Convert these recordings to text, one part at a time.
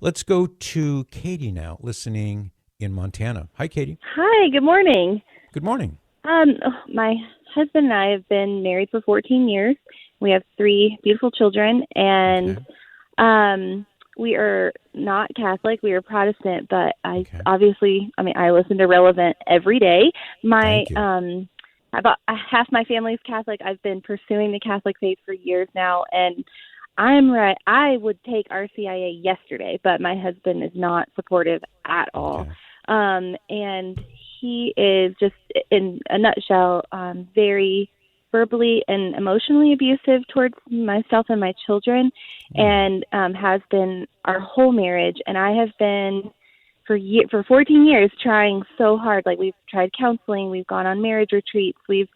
Let's go to Katie now, listening in Montana. Hi, Katie. Hi, good morning. Good morning. My husband and I have been married for 14 years. We have three beautiful children, and Okay. we are not Catholic. We are Protestant, but Okay. I listen to Relevant every day. My Thank you. about half my family is Catholic. I've been pursuing the Catholic faith for years now, and I'm right. I would take RCIA yesterday, but my husband is not supportive at all. Okay. And he is just, in a nutshell, very verbally and emotionally abusive towards myself and my children, Oh, and has been our whole marriage. And I have been for 14 years trying so hard. Like, we've tried counseling, we've gone on marriage retreats, we've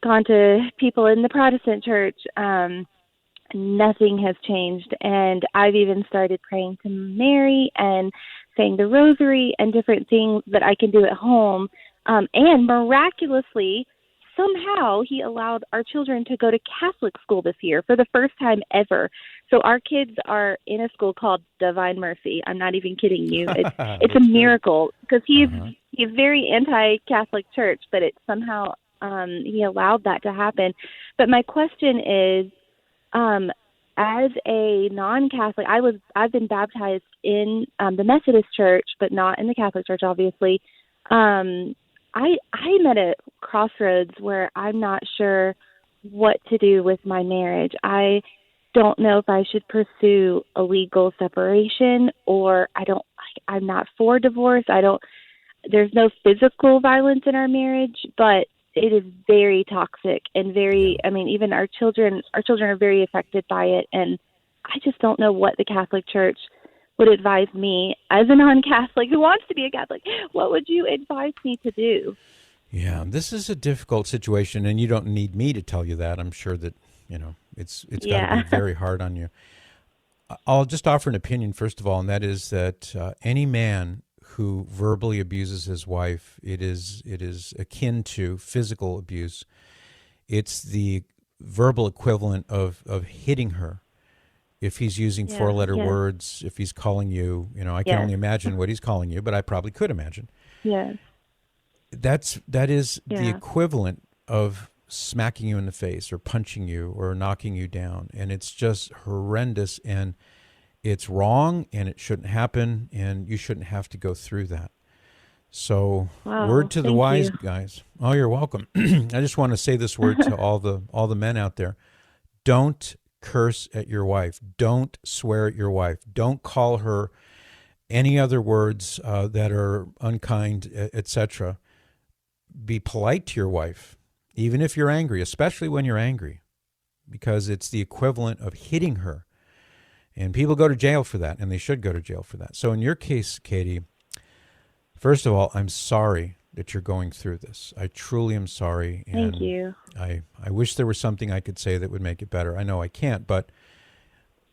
gone to people in the Protestant church. Nothing has changed. And I've even started praying to Mary and saying the rosary and different things that I can do at home. And miraculously, somehow he allowed our children to go to Catholic school this year for the first time ever. So our kids are in a school called Divine Mercy. I'm not even kidding you. It's a that's good. miracle, because Uh-huh. he's very anti-Catholic church, but it somehow he allowed that to happen. But my question is, um, as a non-Catholic, I've been baptized in the Methodist Church, but not in the Catholic Church, obviously. I'm at a crossroads where I'm not sure what to do with my marriage. I don't know if I should pursue a legal separation, or I'm not for divorce. I don't. There's no physical violence in our marriage, but it is very toxic and Yeah. very, I mean, even our children are very affected by it. And I just don't know what the Catholic Church would advise me as a non-Catholic who wants to be a Catholic. What would you advise me to do? Yeah. This is a difficult situation, and you don't need me to tell you that. I'm sure that, it's got to be Yeah. very hard on you. I'll just offer an opinion, first of all, and that is that any man who verbally abuses his wife, it is akin to physical abuse. It's the verbal equivalent of hitting her. If he's using Yeah. four-letter Yes. words, if he's calling you, I can Yes. only imagine what he's calling you, but I probably could imagine. Yes. That is the Yeah. equivalent of smacking you in the face or punching you or knocking you down, and it's just horrendous, and it's wrong, and it shouldn't happen, and you shouldn't have to go through that. So, word Wow. to the Thank wise, you. guys. Oh, you're welcome. I just want to say this word to all the men out there. Don't curse at your wife. Don't swear at your wife. Don't call her any other words that are unkind, etc. Be polite to your wife, even if you're angry, especially when you're angry, because it's the equivalent of hitting her. And people go to jail for that, and they should go to jail for that. So in your case, Katie, first of all, I'm sorry that you're going through this. I truly am sorry, Thank and you. I wish there was something I could say that would make it better. I know I can't, but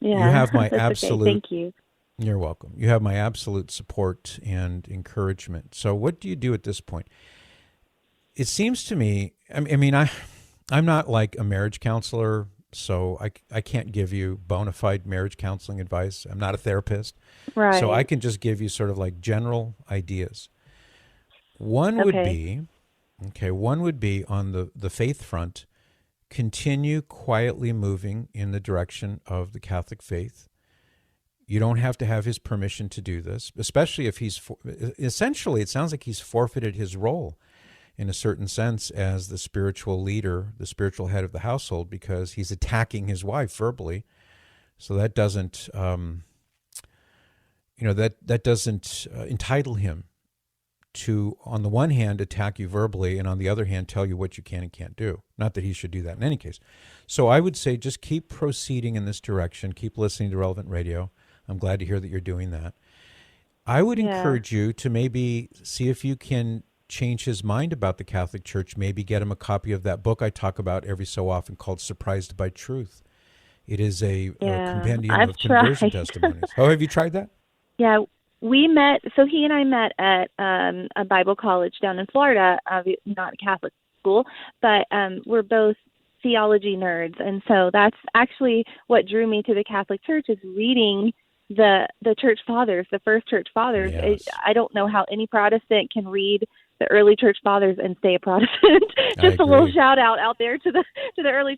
you Yeah. have my That's okay. absolute, Thank you. you're welcome. You have my absolute support and encouragement. So what do you do at this point? It seems to me, I'm not like a marriage counselor, so I can't give you bona fide marriage counseling advice. I'm not a therapist. So I Right. can just give you sort of like general ideas. One would Okay. be, one would be on the faith front, continue quietly moving in the direction of the Catholic faith. You don't have to have his permission to do this, especially if essentially, it sounds like he's forfeited his role in a certain sense as the spiritual leader, the spiritual head of the household, because he's attacking his wife verbally. So that doesn't, that doesn't entitle him to, on the one hand, attack you verbally, and on the other hand, tell you what you can and can't do. Not that he should do that in any case. So I would say just keep proceeding in this direction. Keep listening to Relevant Radio. I'm glad to hear that you're doing that. I would Yeah. encourage you to maybe see if you can change his mind about the Catholic Church. Maybe get him a copy of that book I talk about every so often called Surprised by Truth. It is a Yeah. compendium I've of conversion tried. testimonies. Oh, have you tried that? Yeah, we met. So he and I met at a Bible college down in Florida. Not a Catholic school, but we're both theology nerds, and so that's actually what drew me to the Catholic Church, is reading the church fathers, the first church fathers. Yes. I don't know how any Protestant can read the early church fathers and stay a Protestant. Just a little shout out there to the early,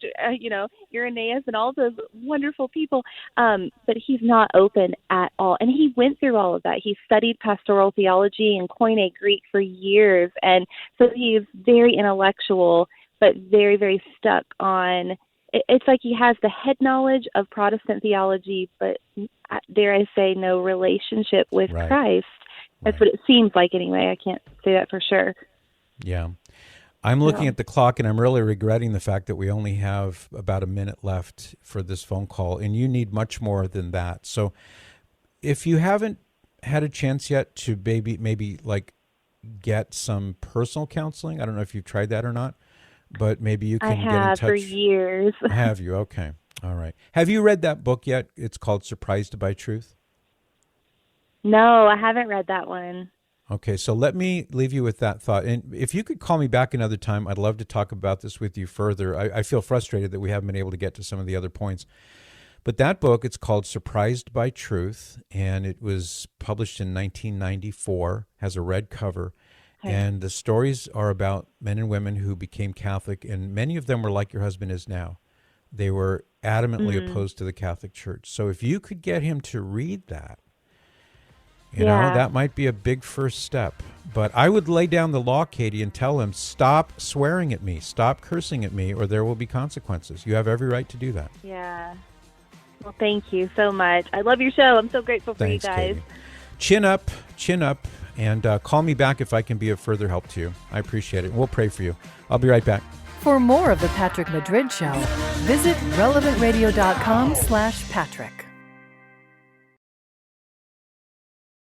Irenaeus and all those wonderful people. But he's not open at all, and he went through all of that. He studied pastoral theology and Koine Greek for years, and so he's very intellectual, but very, very stuck on. It's like he has the head knowledge of Protestant theology, but dare I say, no relationship with Christ. That's what it seems like anyway. I can't say that for sure. Yeah. I'm looking at the clock, and I'm really regretting the fact that we only have about a minute left for this phone call, and you need much more than that. So if you haven't had a chance yet to maybe like get some personal counseling, I don't know if you've tried that or not, but maybe you can get in touch. I have for years. Have you? Okay. All right. Have you read that book yet? It's called Surprised by Truth. No, I haven't read that one. Okay, so let me leave you with that thought. And if you could call me back another time, I'd love to talk about this with you further. I feel frustrated that we haven't been able to get to some of the other points. But that book, it's called Surprised by Truth, and it was published in 1994, has a red cover. Okay. And the stories are about men and women who became Catholic, and many of them were like your husband is now. They were adamantly opposed to the Catholic Church. So if you could get him to read that, you know, that might be a big first step. But I would lay down the law, Katie, and tell him, stop swearing at me, stop cursing at me, or there will be consequences. You have every right to do that. Yeah. Well, thank you so much. I love your show. I'm so grateful for you guys. Katie. Chin up, and call me back if I can be of further help to you. I appreciate it. We'll pray for you. I'll be right back. For more of The Patrick Madrid Show, visit relevantradio.com/Patrick.